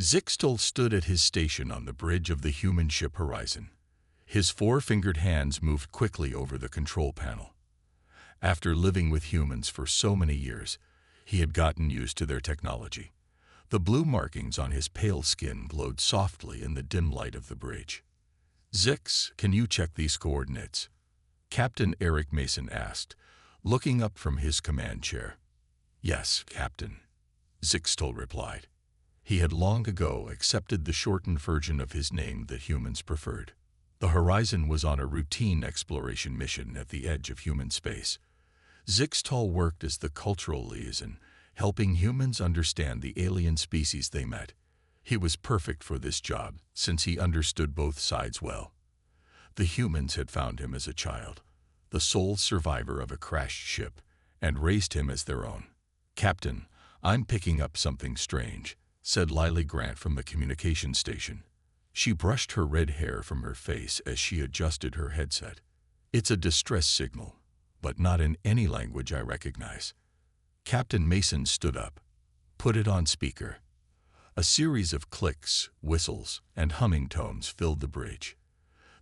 Zixtel stood at his station on the bridge of the human ship Horizon. His four-fingered hands moved quickly over the control panel. After living with humans for so many years, he had gotten used to their technology. The blue markings on his pale skin glowed softly in the dim light of the bridge. "Zix, can you check these coordinates?" Captain Eric Mason asked, looking up from his command chair. "Yes, Captain," Zixtel replied. He had long ago accepted the shortened version of his name that humans preferred. The Horizon was on a routine exploration mission at the edge of human space. Zixtel worked as the cultural liaison, helping humans understand the alien species they met. He was perfect for this job, since he understood both sides well. The humans had found him as a child, the sole survivor of a crashed ship, and raised him as their own. "Captain, I'm picking up something strange," said Lily Grant from the communication station. She brushed her red hair from her face as she adjusted her headset. "It's a distress signal, but not in any language I recognize." Captain Mason stood up. "Put it on speaker." A series of clicks, whistles, and humming tones filled the bridge.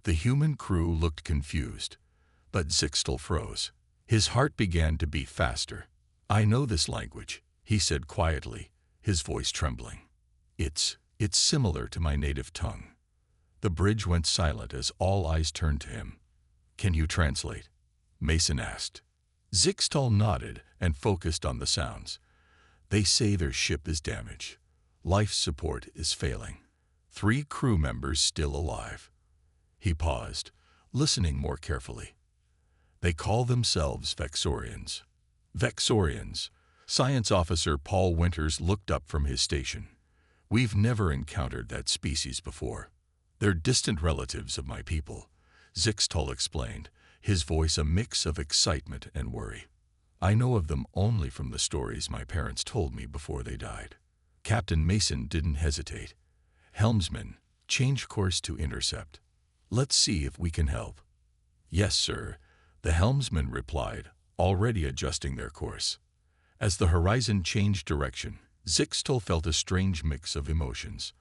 The human crew looked confused, but Zixtel froze. His heart began to beat faster. "I know this language," he said quietly, his voice trembling. It's similar to my native tongue." The bridge went silent as all eyes turned to him. "Can you translate?" Mason asked. Zixtel nodded and focused on the sounds. "They say their ship is damaged. Life support is failing. 3 crew members still alive." He paused, listening more carefully. "They call themselves Vexorians." "Vexorians?" Science Officer Paul Winters looked up from his station. "We've never encountered that species before. They're distant relatives of my people," Zixtel explained, his voice a mix of excitement and worry. "I know of them only from the stories my parents told me before they died." Captain Mason didn't hesitate. "Helmsman, change course to intercept. Let's see if we can help." "Yes, sir," the helmsman replied, already adjusting their course. As the Horizon changed direction, Zixtel felt a strange mix of emotions.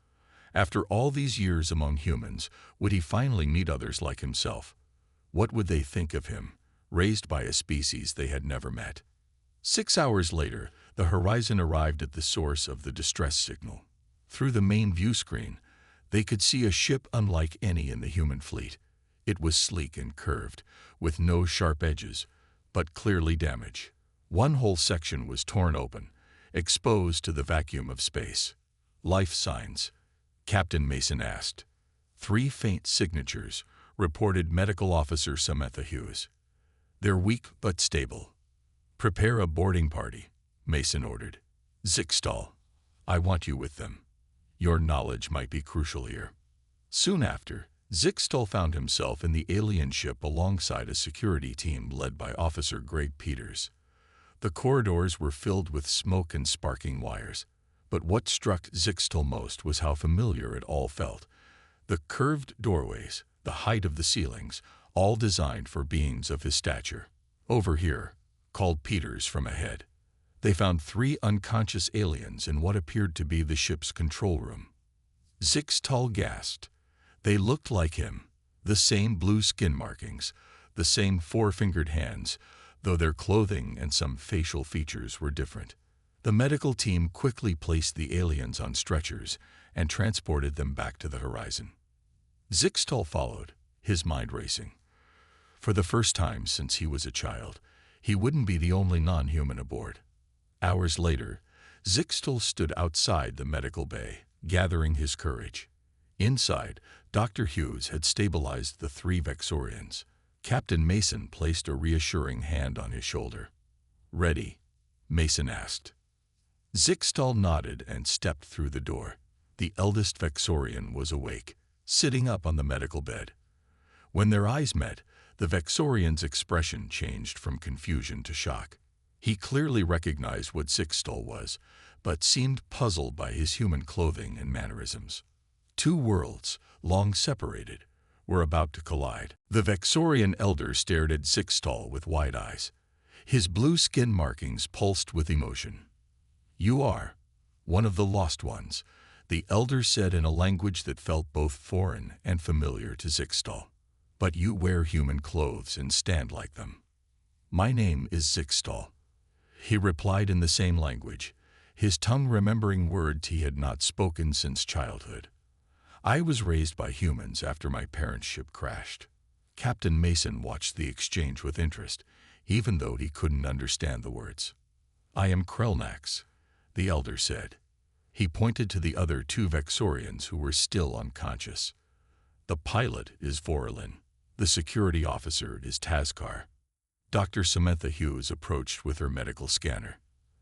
After all these years among humans, would he finally meet others like himself? What would they think of him, raised by a species they had never met? 6 hours later, the Horizon arrived at the source of the distress signal. Through the main view screen, they could see a ship unlike any in the human fleet. It was sleek and curved, with no sharp edges, but clearly damaged. One whole section was torn open, exposed to the vacuum of space. "Life signs?" Captain Mason asked. 3 faint signatures, reported Medical Officer Samantha Hughes. "They're weak but stable." "Prepare a boarding party," Mason ordered. "Zixtel, I want you with them. Your knowledge might be crucial here." Soon after, Zixtel found himself in the alien ship alongside a security team led by Officer Greg Peters. The corridors were filled with smoke and sparking wires, but what struck Zixtel most was how familiar it all felt. The curved doorways, the height of the ceilings, all designed for beings of his stature. "Over here," called Peters from ahead. They found 3 unconscious aliens in what appeared to be the ship's control room. Zixtel gasped. They looked like him, the same blue skin markings, the same 4-fingered hands, though their clothing and some facial features were different. The medical team quickly placed the aliens on stretchers and transported them back to the Horizon. Zixtel followed, his mind racing. For the first time since he was a child, he wouldn't be the only non-human aboard. Hours later, Zixtel stood outside the medical bay, gathering his courage. Inside, Dr. Hughes had stabilized the 3 Vexorians. Captain Mason placed a reassuring hand on his shoulder. "Ready?" Mason asked. Zixtel nodded and stepped through the door. The eldest Vexorian was awake, sitting up on the medical bed. When their eyes met, the Vexorian's expression changed from confusion to shock. He clearly recognized what Zixtel was, but seemed puzzled by his human clothing and mannerisms. 2 worlds, long separated, were about to collide. The Vexorian elder stared at Zixtel with wide eyes. His blue skin markings pulsed with emotion. "You are one of the lost ones," the elder said in a language that felt both foreign and familiar to Zixtal. But you wear human clothes and stand like them. My name is Zixtal, he replied in the same language, his tongue remembering words he had not spoken since childhood. I was raised by humans after my parents' ship crashed. Captain Mason watched the exchange with interest, even though he couldn't understand the words. I am Krelnax, the elder said. He pointed to the other two Vexorians who were still unconscious. The pilot is Vorlin. The security officer is Tazkar. Dr. Samantha Hughes approached with her medical scanner.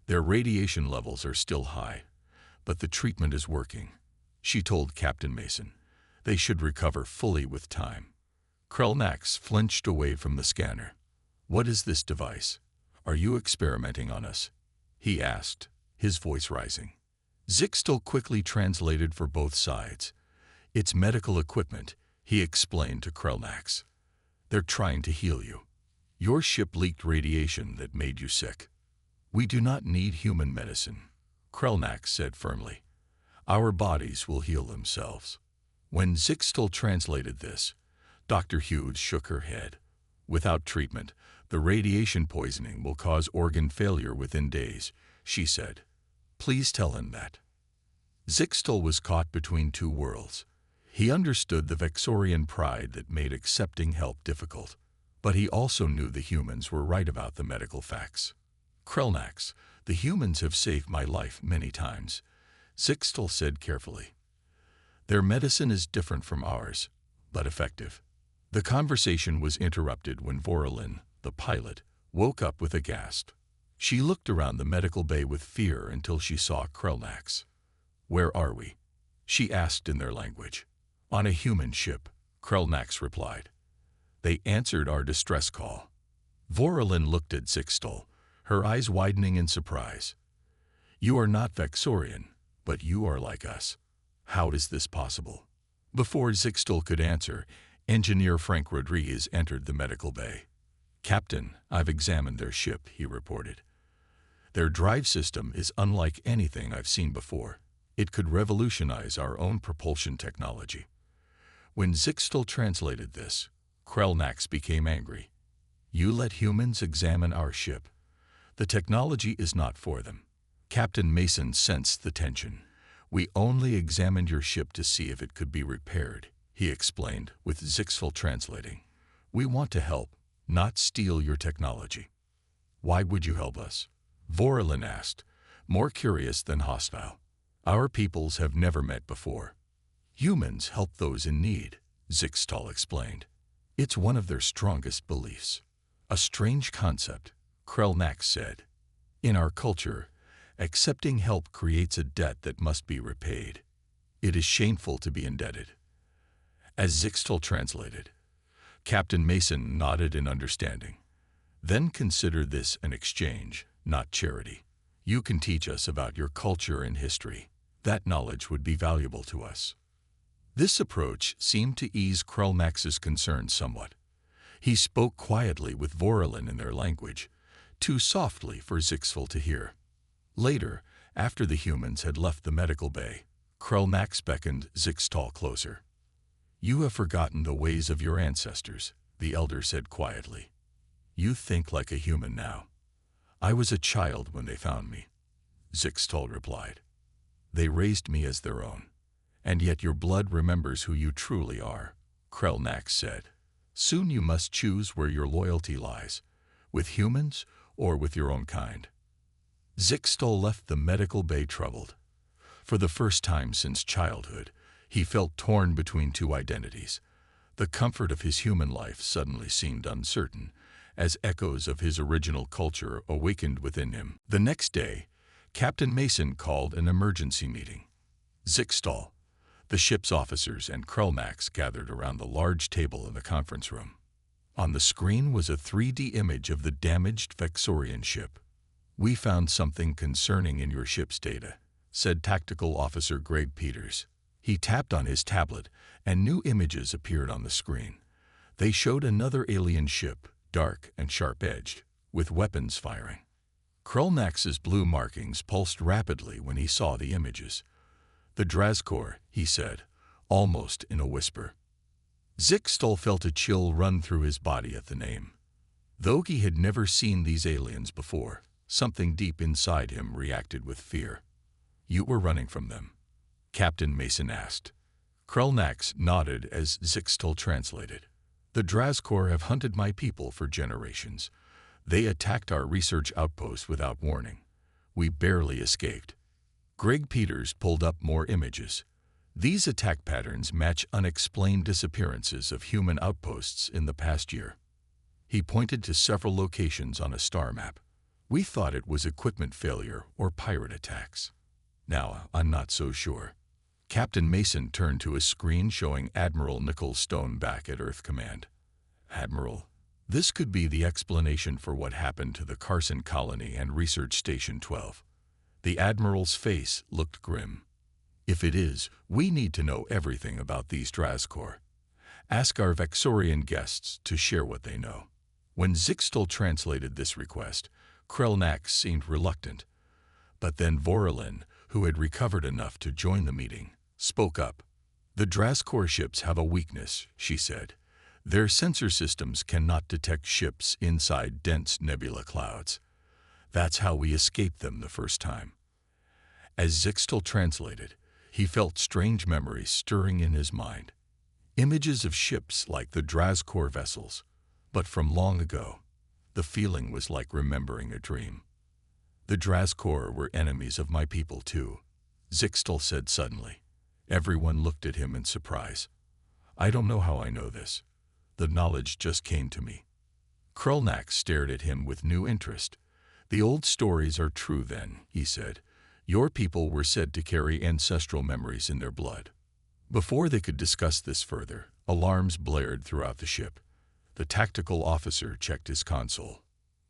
Their radiation levels are still high, but the treatment is working, she told Captain Mason. They should recover fully with time. Krelnax flinched away from the scanner. What is this device? Are you experimenting on us? He asked, his voice rising. Zixtal quickly translated for both sides. It's medical equipment, he explained to Krelnax. They're trying to heal you. Your ship leaked radiation that made you sick. We do not need human medicine, Krelnax said firmly. Our bodies will heal themselves. When Zixtal translated this, Dr. Hughes shook her head. Without treatment, the radiation poisoning will cause organ failure within days, she said. Please tell him that. Zixtal was caught between two worlds. He understood the Vexorian pride that made accepting help difficult, but he also knew the humans were right about the medical facts. Krelnax, the humans have saved my life many times, Zixtal said carefully. Their medicine is different from ours, but effective. The conversation was interrupted when Vorlin, the pilot, woke up with a gasp. She looked around the medical bay with fear until she saw Krelnax. Where are we? She asked in their language. On a human ship, Krelnax replied. They answered our distress call. Vorlin looked at Zixtal, her eyes widening in surprise. You are not Vexorian, but you are like us. How is this possible? Before Zixtal could answer, Engineer Frank Rodriguez entered the medical bay. Captain, I've examined their ship, he reported. Their drive system is unlike anything I've seen before. It could revolutionize our own propulsion technology. When Zixtal translated this, Krelnax became angry. You let humans examine our ship. The technology is not for them. Captain Mason sensed the tension. We only examined your ship to see if it could be repaired, he explained, with Zixtal translating. We want to help, not steal your technology. Why would you help us? Vorlin asked, more curious than hostile. Our peoples have never met before. Humans help those in need, Zixtal explained. It's one of their strongest beliefs. A strange concept, Krelnax said. In our culture, accepting help creates a debt that must be repaid. It is shameful to be indebted. As Zixtal translated, Captain Mason nodded in understanding. Then consider this an exchange, not charity. You can teach us about your culture and history. That knowledge would be valuable to us. This approach seemed to ease Krelnax's concerns somewhat. He spoke quietly with Vorlin in their language, too softly for Zixtal to hear. Later, after the humans had left the medical bay, Krelnax beckoned Zixtal closer. You have forgotten the ways of your ancestors, the elder said quietly. You think like a human now. I was a child when they found me, Zixtal replied. They raised me as their own. And yet your blood remembers who you truly are, Krelnax said. Soon you must choose where your loyalty lies, with humans or with your own kind. Zixtal left the medical bay troubled. For the first time since childhood, he felt torn between two identities. The comfort of his human life suddenly seemed uncertain, as echoes of his original culture awakened within him. The next day, Captain Mason called an emergency meeting. Zixtal, the ship's officers, and Krelnax gathered around the large table in the conference room. On the screen was a 3D image of the damaged Vexorian ship. We found something concerning in your ship's data, said Tactical Officer Greg Peters. He tapped on his tablet, and new images appeared on the screen. They showed another alien ship, dark and sharp-edged, with weapons firing. Krelnax's blue markings pulsed rapidly when he saw the images. The Drazkor, he said, almost in a whisper. Zixtal felt a chill run through his body at the name. Though he had never seen these aliens before, something deep inside him reacted with fear. You were running from them? Captain Mason asked. Krelnax nodded as Zixtal translated. The Drazkor have hunted my people for generations. They attacked our research outpost without warning. We barely escaped. Greg Peters pulled up more images. These attack patterns match unexplained disappearances of human outposts in the past year. He pointed to several locations on a star map. We thought it was equipment failure or pirate attacks. Now, I'm not so sure. Captain Mason turned to a screen showing Admiral Nichols Stone back at Earth Command. Admiral, this could be the explanation for what happened to the Carson Colony and Research Station 12. The Admiral's face looked grim. If it is, we need to know everything about these Drazkor. Ask our Vexorian guests to share what they know. When Zixtal translated this request, Krelnax seemed reluctant. But then Voralin, who had recovered enough to join the meeting, spoke up. The Drazkor ships have a weakness, she said. Their sensor systems cannot detect ships inside dense nebula clouds. That's how we escaped them the first time. As Zixtal translated, he felt strange memories stirring in his mind. Images of ships like the Drazkor vessels, but from long ago. The feeling was like remembering a dream. The Drazkor were enemies of my people too, Zixtal said suddenly. Everyone looked at him in surprise. I don't know how I know this. The knowledge just came to me. Krelnax stared at him with new interest. The old stories are true then, he said. Your people were said to carry ancestral memories in their blood. Before they could discuss this further, alarms blared throughout the ship. The tactical officer checked his console.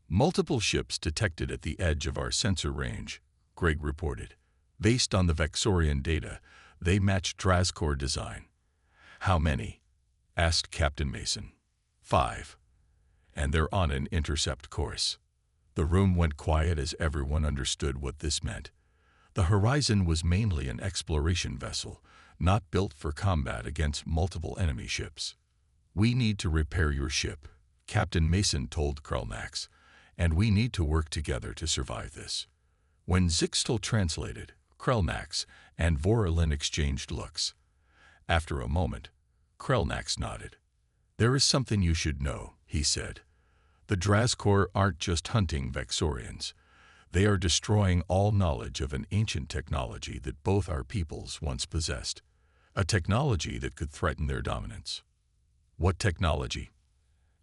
Multiple ships detected at the edge of our sensor range, Greg reported. Based on the Vexorian data, they matched Drazkor design. How many? Asked Captain Mason. 5. And they're on an intercept course. The room went quiet as everyone understood what this meant. The Horizon was mainly an exploration vessel, not built for combat against multiple enemy ships. We need to repair your ship, Captain Mason told Krelnax, and we need to work together to survive this. When Zixtal translated, Krelnax and Voralin exchanged looks. After a moment, Krelnax nodded. There is something you should know, he said. The Drazkor aren't just hunting Vexorians. They are destroying all knowledge of an ancient technology that both our peoples once possessed. A technology that could threaten their dominance. What technology?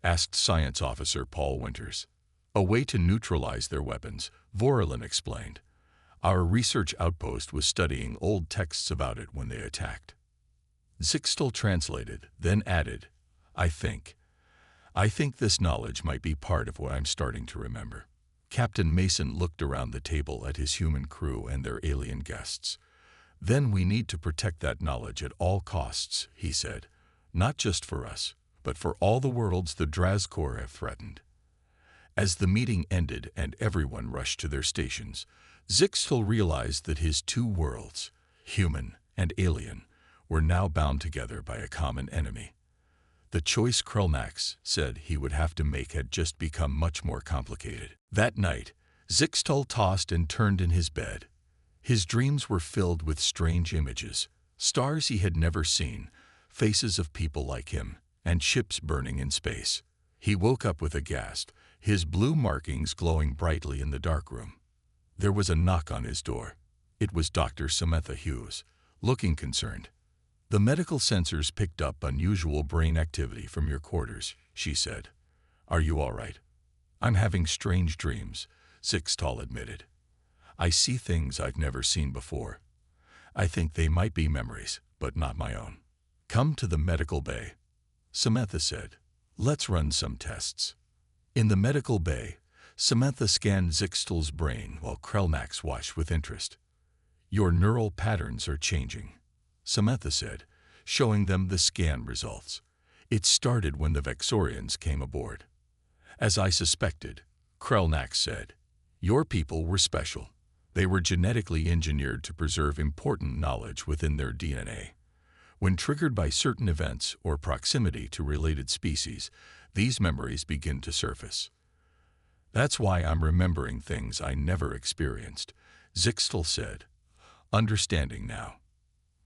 Asked Science Officer Paul Winters. A way to neutralize their weapons, Voralin explained. Our research outpost was studying old texts about it when they attacked. Zixtal translated, then added, I think this knowledge might be part of what I'm starting to remember. Captain Mason looked around the table at his human crew and their alien guests. Then we need to protect that knowledge at all costs, he said. Not just for us, but for all the worlds the Drazkor have threatened. As the meeting ended and everyone rushed to their stations, Zixtal realized that his two worlds, human and alien, were now bound together by a common enemy. The choice Krelnax said he would have to make had just become much more complicated. That night, Zixtal tossed and turned in his bed. His dreams were filled with strange images, stars he had never seen, faces of people like him, and ships burning in space. He woke up with a gasp, his blue markings glowing brightly in the darkroom. There was a knock on his door. It was Dr. Samantha Hughes, looking concerned. The medical sensors picked up unusual brain activity from your quarters, she said. Are you all right? I'm having strange dreams, Zixtal admitted. I see things I've never seen before. I think they might be memories, but not my own. Come to the medical bay, Samantha said. Let's run some tests. In the medical bay, Samantha scanned Zixtal's brain while Krelnax watched with interest. Your neural patterns are changing, Samantha said, showing them the scan results. It started when the Vexorians came aboard. As I suspected, Krelnax said. Your people were special. They were genetically engineered to preserve important knowledge within their DNA. When triggered by certain events or proximity to related species, these memories begin to surface. That's why I'm remembering things I never experienced, Zixtel said, understanding now.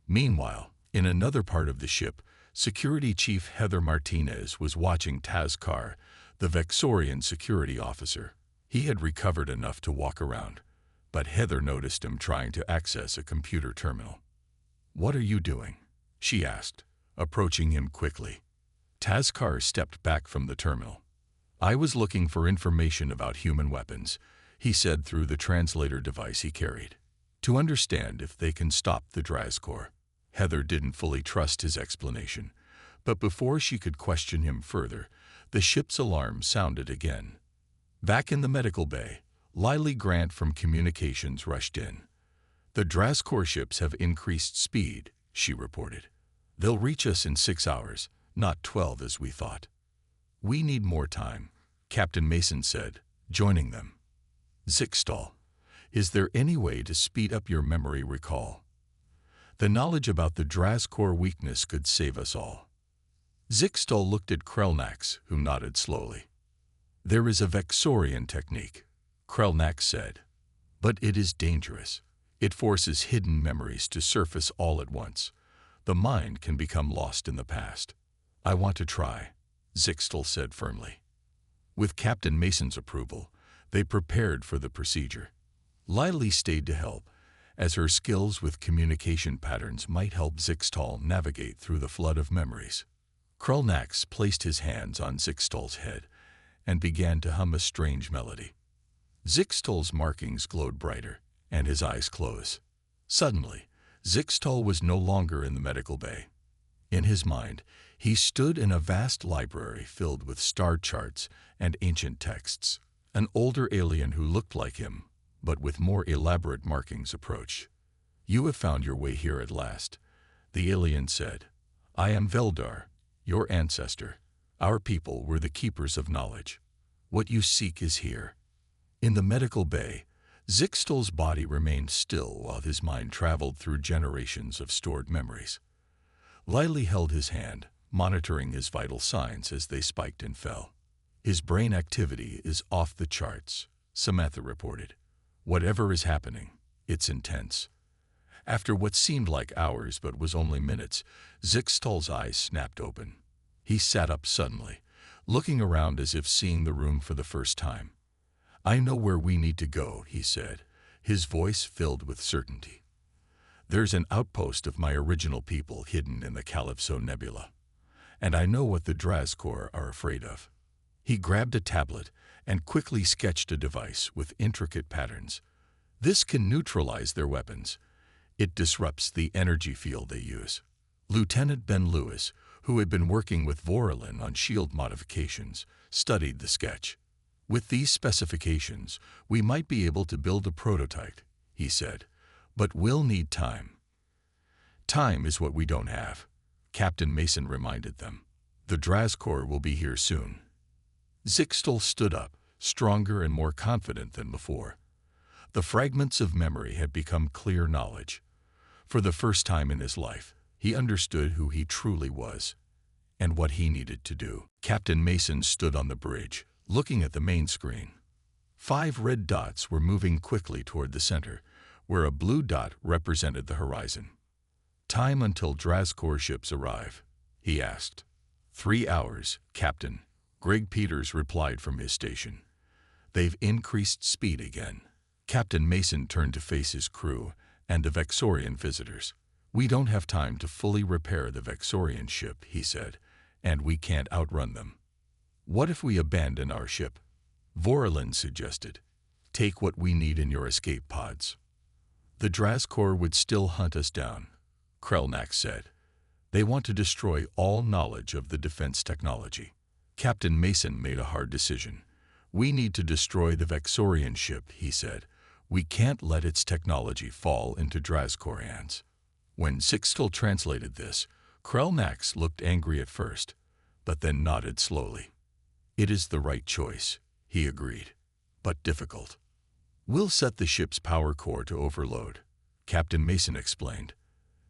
Meanwhile, in another part of the ship, Security Chief Heather Martinez was watching Tazkar, the Vexorian security officer. He had recovered enough to walk around, but Heather noticed him trying to access a computer terminal. "What are you doing?" she asked, approaching him quickly. Tazkar stepped back from the terminal. "I was looking for information about human weapons," he said through the translator device he carried, "to understand if they can stop the Drazkor." Heather didn't fully trust his explanation, but before she could question him further, the ship's alarm sounded again. Back in the medical bay, Lily Grant from communications rushed in. "The Drazkor ships have increased speed," she reported. "They'll reach us in 6 hours, not 12 as we thought." "We need more time," Captain Mason said, joining them. "Zixtal, is there any way to speed up your memory recall? The knowledge about the Drazkor weakness could save us all." Zixtal looked at Krelnax, who nodded slowly. "There is a Vexorian technique," Krelnax said, "but it is dangerous. It forces hidden memories to surface all at once. The mind can become lost in the past." "I want to try," Zixtal said firmly. With Captain Mason's approval, they prepared for the procedure. Lily stayed to help, as her skills with communication patterns might help Zixtal navigate through the flood of memories. Krelnax placed his hands on Zixtal's head and began to hum a strange melody. Zixtal's markings glowed brighter, and his eyes closed. Suddenly, Zixtal was no longer in the medical bay. In his mind, he stood in a vast library filled with star charts and ancient texts. An older alien who looked like him, but with more elaborate markings, approached. "You have found your way here at last," the alien said. "I am Veldar, your ancestor. Our people were the keepers of knowledge. What you seek is here." In the medical bay, Zixtal's body remained still while his mind traveled through generations of stored memories. Lily held his hand, monitoring his vital signs as they spiked and fell. "His brain activity is off the charts," Samantha reported. "Whatever is happening, it's intense." After what seemed like hours but was only minutes, Zixtal's eyes snapped open. He sat up suddenly, looking around as if seeing the room for the first time. "I know where we need to go," he said, his voice filled with certainty. "There's an outpost of my original people hidden in the Calypso Nebula, and I know what the Drazkor are afraid of." He grabbed a tablet and quickly sketched a device with intricate patterns. "This can neutralize their weapons. It disrupts the energy field they use." Lieutenant Ben Lewis, who had been working with Vorlin on shield modifications, studied the sketch. "With these specifications, we might be able to build a prototype," he said, "but we'll need time." "Time is what we don't have," Captain Mason reminded them. "The Drazkor will be here soon." Zixtal stood up, stronger and more confident than before. The fragments of memory had become clear knowledge. For the first time in his life, he understood who he truly was and what he needed to do. Captain Mason stood on the bridge, looking at the main screen. 5 red dots were moving quickly toward the center, where a blue dot represented the horizon. "Time until Drazkor ships arrive?" he asked. 3 hours, Captain," Greg Peters replied from his station. "They've increased speed again." Captain Mason turned to face his crew and the Vexorian visitors. "We don't have time to fully repair the Vexorian ship," he said, "and we can't outrun them." "What if we abandon our ship?" Vorlin suggested. "Take what we need in your escape pods." "The Drazkor would still hunt us down," Krelnax said. "They want to destroy all knowledge of the defense technology." Captain Mason made a hard decision. "We need to destroy the Vexorian ship," he said. "We can't let its technology fall into Drazkor hands." When Zixtal translated this, Krelnax looked angry at first, but then nodded slowly. "It is the right choice," he agreed, "but difficult." We'll set the ship's power core to overload, Captain Mason explained.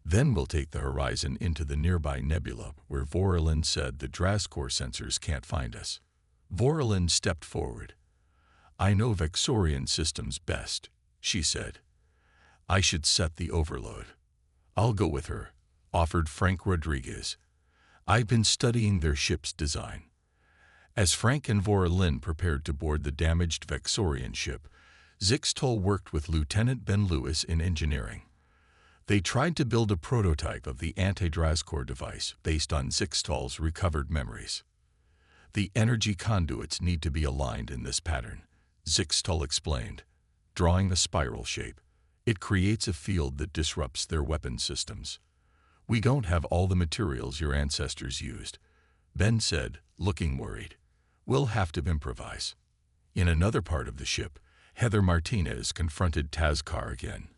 Then we'll take the Horizon into the nearby nebula where Vorlin said the Drascore sensors can't find us. Vorlin stepped forward. I know Vexorian systems best, she said. I should set the overload. I'll go with her, offered Frank Rodriguez. I've been studying their ship's design. As Frank and Vorlin prepared to board the damaged Vexorian ship, Zixtol worked with Lieutenant Ben Lewis in engineering. They tried to build a prototype of the anti-Drascore device based on Zixtol's recovered memories. The energy conduits need to be aligned in this pattern, Zixtol explained, drawing a spiral shape. It creates a field that disrupts their weapon systems. We don't have all the materials your ancestors used, Ben said, looking worried. We'll have to improvise. In another part of the ship, Heather Martinez confronted Tazkar again.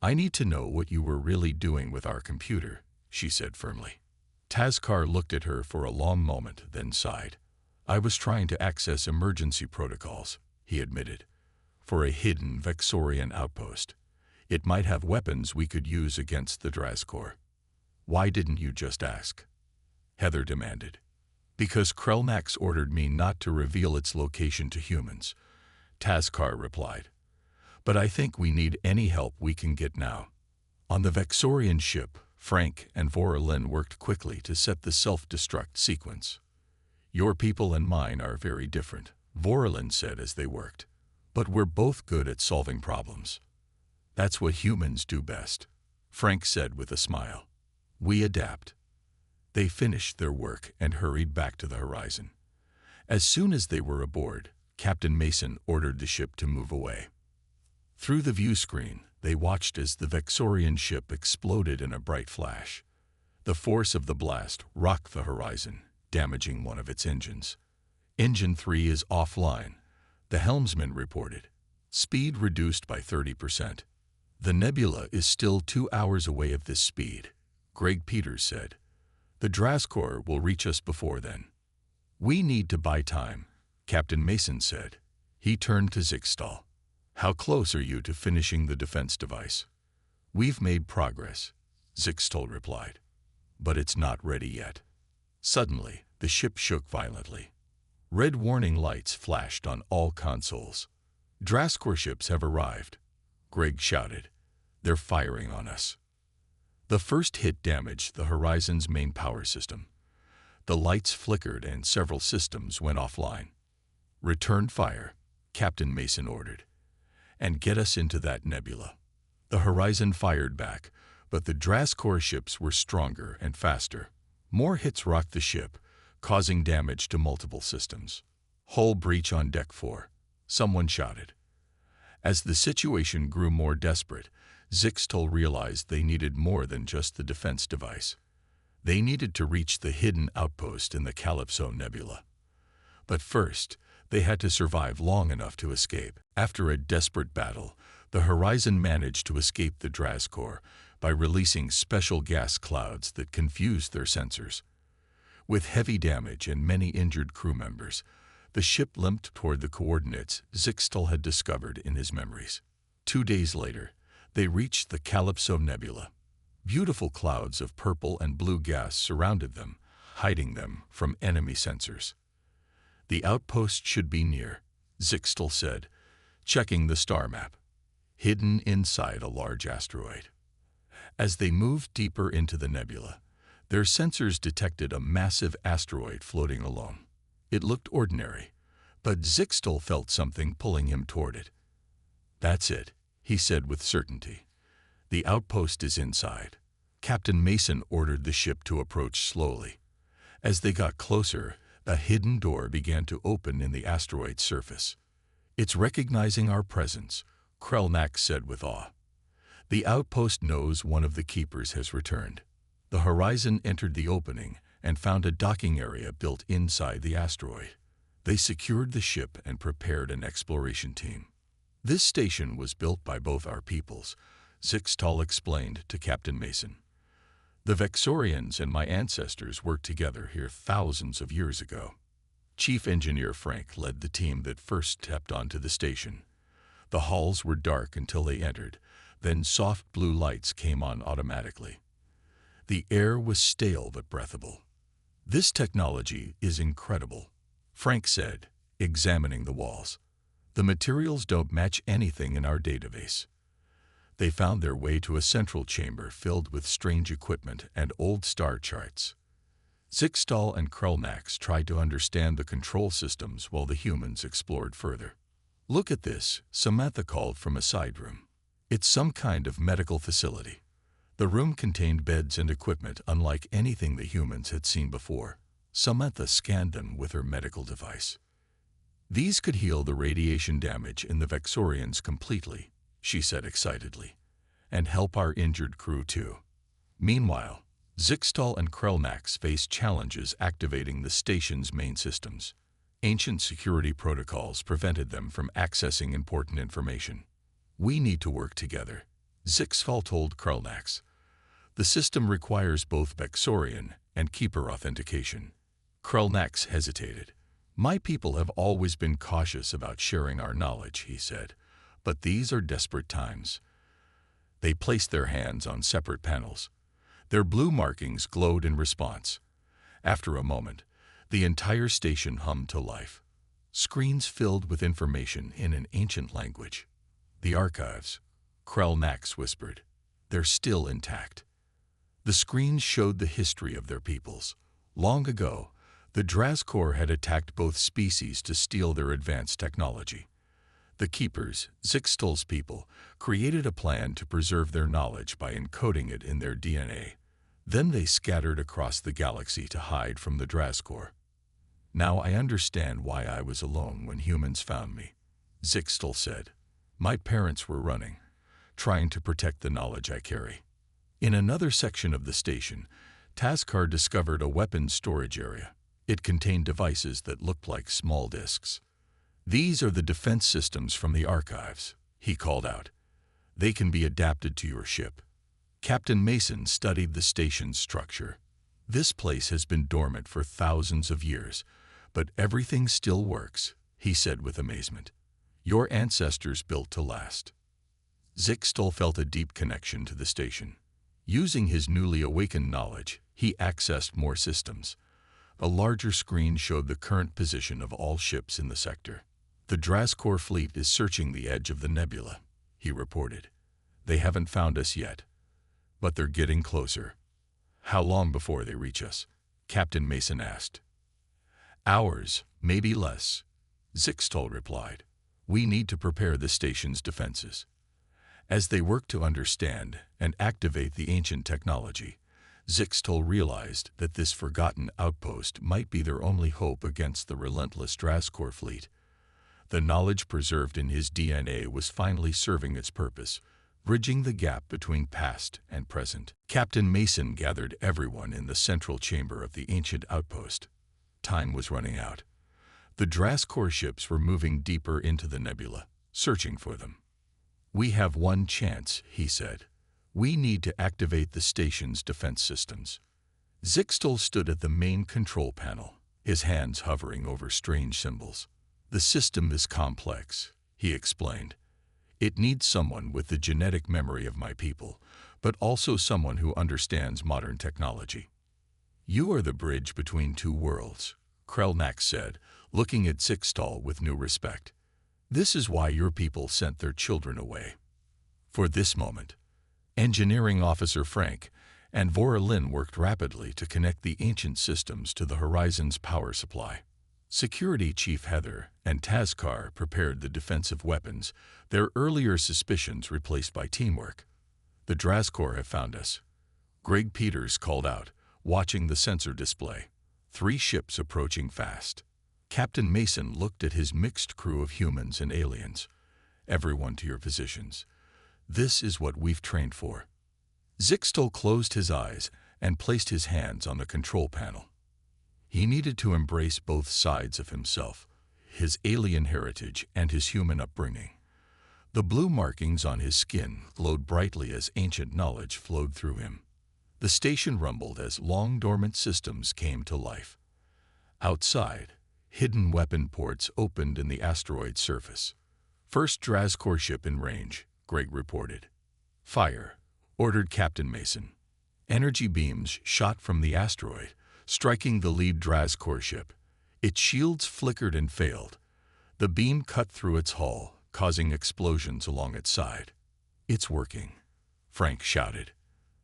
I need to know what you were really doing with our computer, she said firmly. Tazkar looked at her for a long moment, then sighed. I was trying to access emergency protocols, he admitted, for a hidden Vexorian outpost. It might have weapons we could use against the Drascore. Why didn't you just ask? Heather demanded. Because Krelnax ordered me not to reveal its location to humans, Tazkar replied. But I think we need any help we can get now. On the Vexorian ship, Frank and Vorlin worked quickly to set the self-destruct sequence. Your people and mine are very different, Vorlin said as they worked. But we're both good at solving problems. That's what humans do best, Frank said with a smile. We adapt. They finished their work and hurried back to the Horizon. As soon as they were aboard, Captain Mason ordered the ship to move away. Through the view screen, they watched as the Vexorian ship exploded in a bright flash. The force of the blast rocked the Horizon, damaging one of its engines. Engine 3 is offline, the helmsman reported. Speed reduced by 30%. The nebula is still 2 hours away at this speed, Greg Peters said. The Drascore will reach us before then. We need to buy time, Captain Mason said. He turned to Zixtol. How close are you to finishing the defense device? We've made progress, Zixtol replied. But it's not ready yet. Suddenly, the ship shook violently. Red warning lights flashed on all consoles. Drascore ships have arrived, Greg shouted. They're firing on us. The first hit damaged the Horizon's main power system. The lights flickered and several systems went offline. Return fire, Captain Mason ordered. And get us into that nebula. The Horizon fired back, but the Drascore ships were stronger and faster. More hits rocked the ship, causing damage to multiple systems. Hull breach on Deck 4, someone shouted. As the situation grew more desperate, Zixtol realized they needed more than just the defense device. They needed to reach the hidden outpost in the Calypso Nebula. But first, they had to survive long enough to escape. After a desperate battle, the Horizon managed to escape the Drascore by releasing special gas clouds that confused their sensors. With heavy damage and many injured crew members, the ship limped toward the coordinates Zixtol had discovered in his memories. 2 days later, they reached the Calypso Nebula. Beautiful clouds of purple and blue gas surrounded them, hiding them from enemy sensors. The outpost should be near, Zixtol said, checking the star map. Hidden inside a large asteroid. As they moved deeper into the nebula, their sensors detected a massive asteroid floating alone. It looked ordinary, but Zixtol felt something pulling him toward it. That's it, he said with certainty. The outpost is inside. Captain Mason ordered the ship to approach slowly. As they got closer, a hidden door began to open in the asteroid's surface. It's recognizing our presence, Krelnax said with awe. The outpost knows one of the keepers has returned. The Horizon entered the opening and found a docking area built inside the asteroid. They secured the ship and prepared an exploration team. This station was built by both our peoples, Zixtol explained to Captain Mason. The Vexorians and my ancestors worked together here thousands of years ago. Chief Engineer Frank led the team that first stepped onto the station. The halls were dark until they entered, then soft blue lights came on automatically. The air was stale but breathable. "This technology is incredible," Frank said, examining the walls. "The materials don't match anything in our database." They found their way to a central chamber filled with strange equipment and old star charts. Zixtal and Krelnax tried to understand the control systems while the humans explored further. "Look at this," Samantha called from a side room. "It's some kind of medical facility." The room contained beds and equipment unlike anything the humans had seen before. Samantha scanned them with her medical device. "These could heal the radiation damage in the Vexorians completely," she said excitedly, "and help our injured crew too." Meanwhile, Zixtal and Krelnax faced challenges activating the station's main systems. Ancient security protocols prevented them from accessing important information. "We need to work together," Zixtal told Krelnax. "The system requires both Vexorian and Keeper authentication." Krelnax hesitated. "My people have always been cautious about sharing our knowledge," he said, "but these are desperate times." They placed their hands on separate panels. Their blue markings glowed in response. After a moment, the entire station hummed to life. Screens filled with information in an ancient language. "The archives," Krelnax whispered. "They're still intact." The screens showed the history of their peoples. Long ago, the Drazkor had attacked both species to steal their advanced technology. The Keepers, Zixtal's people, created a plan to preserve their knowledge by encoding it in their DNA. Then they scattered across the galaxy to hide from the Drazkor. "Now I understand why I was alone when humans found me," Zixtal said. "My parents were running, trying to protect the knowledge I carry." In another section of the station, Tazkar discovered a weapons storage area. It contained devices that looked like small discs. "These are the defense systems from the archives," he called out. "They can be adapted to your ship." Captain Mason studied the station's structure. "This place has been dormant for thousands of years, but everything still works," he said with amazement. "Your ancestors built to last." Zixtal felt a deep connection to the station. Using his newly awakened knowledge, he accessed more systems. A larger screen showed the current position of all ships in the sector. "The Drazkor fleet is searching the edge of the nebula," he reported. "They haven't found us yet, but they're getting closer." "How long before they reach us?" Captain Mason asked. "Hours, maybe less," Zixtal replied. "We need to prepare the station's defenses." As they worked to understand and activate the ancient technology, Zixtal realized that this forgotten outpost might be their only hope against the relentless Drazkor fleet. The knowledge preserved in his DNA was finally serving its purpose, bridging the gap between past and present. Captain Mason gathered everyone in the central chamber of the ancient outpost. Time was running out. The Drazkor ships were moving deeper into the nebula, searching for them. "We have one chance," he said. "We need to activate the station's defense systems." Zixtal stood at the main control panel, his hands hovering over strange symbols. "The system is complex," he explained. "It needs someone with the genetic memory of my people, but also someone who understands modern technology." "You are the bridge between two worlds," Krelnax said, looking at Zixtal with new respect. "This is why your people sent their children away." For this moment, Engineering Officer Frank and Vora Lynn worked rapidly to connect the ancient systems to the Horizon's power supply. Security Chief Heather and Tazkar prepared the defensive weapons, their earlier suspicions replaced by teamwork. "The Drazkor have found us," Greg Peters called out, watching the sensor display. 3 ships approaching fast. Captain Mason looked at his mixed crew of humans and aliens. "Everyone to your positions. This is what we've trained for." Zixtal closed his eyes and placed his hands on the control panel. He needed to embrace both sides of himself, his alien heritage and his human upbringing. The blue markings on his skin glowed brightly as ancient knowledge flowed through him. The station rumbled as long-dormant systems came to life. Outside, hidden weapon ports opened in the asteroid's surface. First Drazcor ship in range, Greg reported. Fire, ordered Captain Mason. Energy beams shot from the asteroid, striking the lead Drazcor ship. Its shields flickered and failed. The beam cut through its hull, causing explosions along its side. It's working, Frank shouted.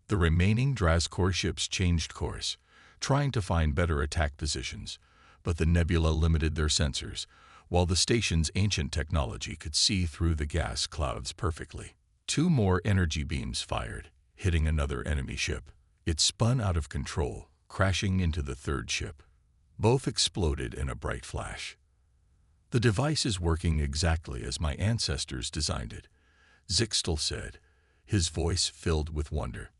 The remaining Drazcor ships changed course, trying to find better attack positions, but the nebula limited their sensors, while the station's ancient technology could see through the gas clouds perfectly. 2 more energy beams fired, hitting another enemy ship. It spun out of control, crashing into the third ship. Both exploded in a bright flash. The device is working exactly as my ancestors designed it, Zixtel said, his voice filled with wonder.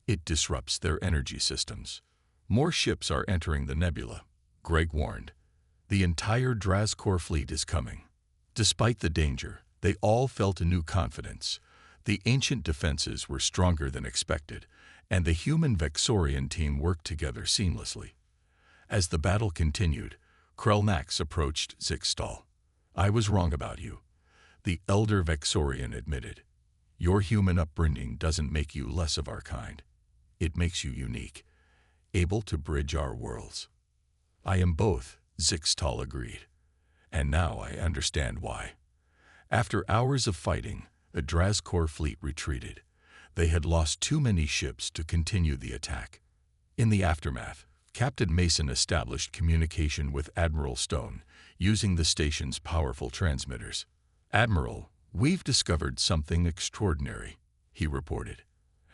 It disrupts their energy systems. More ships are entering the nebula, Greg warned. The entire Drazcor fleet is coming. Despite the danger, they all felt a new confidence. The ancient defenses were stronger than expected, and the human Vexorian team worked together seamlessly. As the battle continued, Krelnax approached Zixtal. I was wrong about you, the elder Vexorian admitted. Your human upbringing doesn't make you less of our kind. It makes you unique, able to bridge our worlds. I am both, Zixtal agreed. And now I understand why. After hours of fighting, the Drazcor fleet retreated. They had lost too many ships to continue the attack. In the aftermath, Captain Mason established communication with Admiral Stone, using the station's powerful transmitters. Admiral, we've discovered something extraordinary, he reported.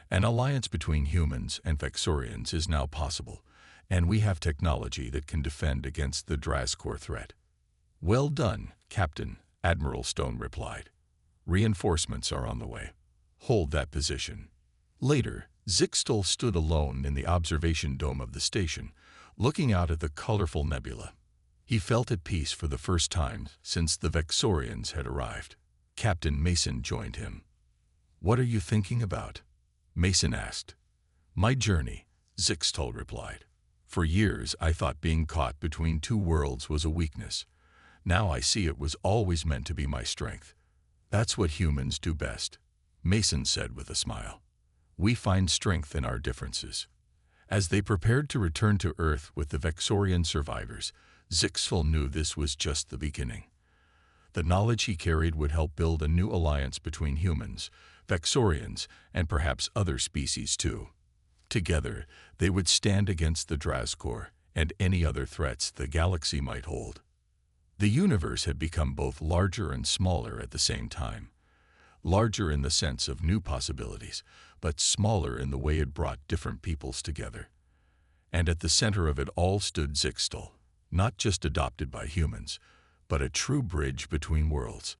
An alliance between humans and Vexorians is now possible, and we have technology that can defend against the Drazcor threat. Well done, Captain, Admiral Stone replied. Reinforcements are on the way. Hold that position. Later, Zixtel stood alone in the observation dome of the station, looking out at the colorful nebula. He felt at peace for the first time since the Vexorians had arrived. Captain Mason joined him. What are you thinking about? Mason asked. My journey, Zixtel replied. For years I thought being caught between 2 worlds was a weakness. Now I see it was always meant to be my strength. That's what humans do best, Mason said with a smile. We find strength in our differences. As they prepared to return to Earth with the Vexorian survivors, Zixtel knew this was just the beginning. The knowledge he carried would help build a new alliance between humans, Vexorians, and perhaps other species too. Together, they would stand against the Drazcor and any other threats the galaxy might hold. The universe had become both larger and smaller at the same time. Larger in the sense of new possibilities, but smaller in the way it brought different peoples together. And at the center of it all stood Zixtel, not just adopted by humans, but a true bridge between worlds.